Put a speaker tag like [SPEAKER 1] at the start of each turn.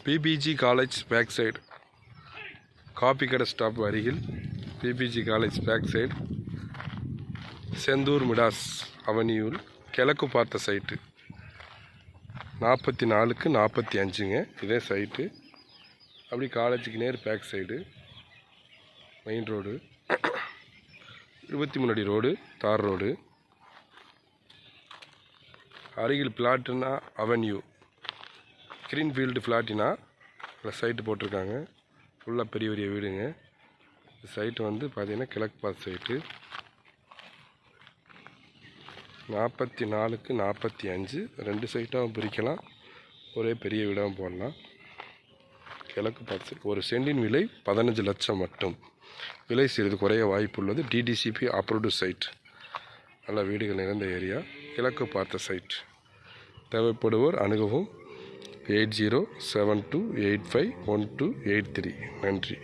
[SPEAKER 1] PPG college back side, coffee கடை stop அருகில் PPG college back side, Senthur Midas அவென்யூவில் கிழக்கு பார்த்த சைட்டு 44க்கு 45ங்க. இதே சைட்டு. அப்படி காலேஜுக்கு நேர் பேக் சைடு மெயின் ரோடு, 23 அடி ரோடு, தார் ரோடு. அருகில் platina avenue, greenfield platina site போட்டிருக்காங்க. ஃபுல்லாக பெரிய பெரிய வீடுங்க. சைட்டு வந்து பார்த்திங்கன்னா கிழக்கு பார்த்த சைட்டு 44க்கு 45. 2 சைட்டாகவும் பிரிக்கலாம், ஒரே பெரிய வீடாகவும் போடலாம். கிழக்கு பார்த்த சைட்டு. ஒரு சென்டின் விலை 15 லட்சம் மட்டும். விலை சிறிது குறைய வாய்ப்புள்ளது. DTCP approved side. நல்ல வீடுகள் நிறைந்த ஏரியா, கிழக்கு பார்த்த சைட். தேவைப்படுவோர் அணுகவும். 8072851283. நன்றி.